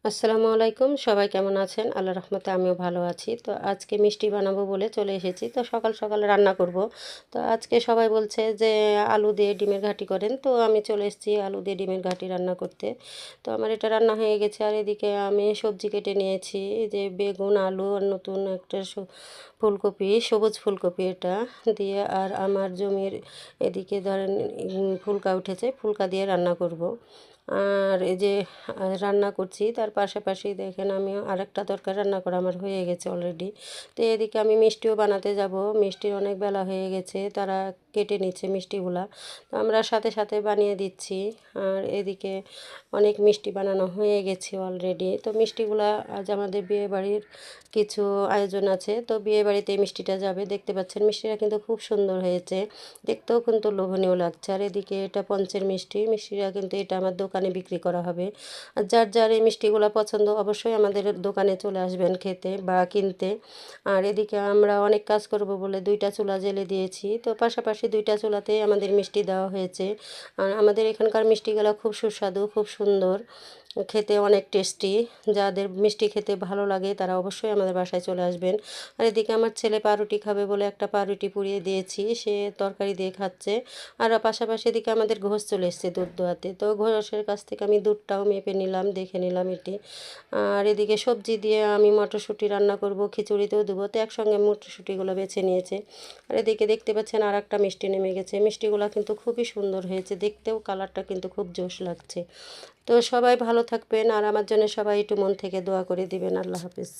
আসসালামু আলাইকুম, সবাই কেমন আছেন? আল্লাহর রহমতে আমিও ভালো আছি। তো আজকে মিষ্টি বানাবো বলে চলে এসেছি। তো সকাল সকাল রান্না করব। তো আজকে সবাই বলছে যে আলু দিয়ে ডিমের ঘাঁটি করেন। তো আমি চলে এসেছি আলু দিয়ে ডিমের ঘাঁটি রান্না করতে। তো আমার এটা রান্না হয়ে গেছে। আর এদিকে আমি সবজি কেটে নিয়েছি, এই যে বেগুন, আলু আর নতুন একটা ফুলকপি, সবুজ ফুলকপি এটা দিয়ে। আর আমার জমির এদিকে ধরেন ফুলকা উঠেছে, ফুলকা দিয়ে রান্না করব। আর এই যে রান্না করছি তার পাশাপাশি দেখেন আমি আরেকটা তরকারি রান্না করা আমার হয়ে গেছে অলরেডি। তো এদিকে আমি মিষ্টিও বানাতে যাব। মিষ্টির অনেক বেলা হয়ে গেছে, তারা কেটে নিচ্ছে মিষ্টিগুলা। তো আমরা সাথে সাথে বানিয়ে দিচ্ছি। আর এদিকে অনেক মিষ্টি বানানো হয়ে গেছে অলরেডি। তো মিষ্টিগুলা আজ আমাদের বিয়েবাড়ির কিছু আয়োজন আছে, তো বিয়েবাড়িতে এই মিষ্টিটা যাবে। দেখতে পাচ্ছেন মিষ্টিটা কিন্তু খুব সুন্দর হয়েছে, দেখতেও কিন্তু লোভনীয় লাগছে। আর এদিকে এটা পঞ্চের মিষ্টি, মিষ্টিটা কিন্তু এটা আমার দোকানে বিক্রি করা হবে। আর যার যার এই মিষ্টিগুলো পছন্দ অবশ্যই আমাদের দোকানে চলে আসবেন খেতে বা কিনতে। আর এদিকে আমরা অনেক কাজ করব বলে দুইটা চুলা জ্বেলে দিয়েছি। তো পাশাপাশি দুইটা চুলাতেই আমাদের মিষ্টি দেওয়া হয়েছে। আর আমাদের এখানকার মিষ্টিগুলো খুব সুস্বাদু, খুব সুন্দর খেতে, অনেক টেস্টি। যাদের মিষ্টি খেতে ভালো লাগে তারা অবশ্যই আমাদের বাসায় চলে আসবেন। আর এদিকে আমার ছেলে পাউরুটি খাবে বলে একটা পাউরুটি পুড়িয়ে দিয়েছি, সে তরকারি দিয়ে খাচ্ছে। আর পাশাপাশি এদিকে আমাদের ঘোষ চলে এসছে দুধ দোয়াতে। তো ঘোষের কাছ থেকে আমি দুধটাও মেপে নিলাম, দেখে নিলাম এটি। আর এদিকে সবজি দিয়ে আমি মটরশুঁটি রান্না করব, খিচুড়িতেও দেবো। তো একসঙ্গে মটরশুঁটিগুলো বেছে নিয়েছে। আর এদিকে দেখতে পাচ্ছেন আর একটা মিষ্টি নেমে গেছে। মিষ্টিগুলো কিন্তু খুবই সুন্দর হয়েছে, দেখতেও কালারটা কিন্তু খুব জোশ লাগছে। তো সবাই ভালো থাকবেন, আর আমার জন্য সবাই একটু মন থেকে দোয়া করে দিবেন। আল্লাহ হাফিজ।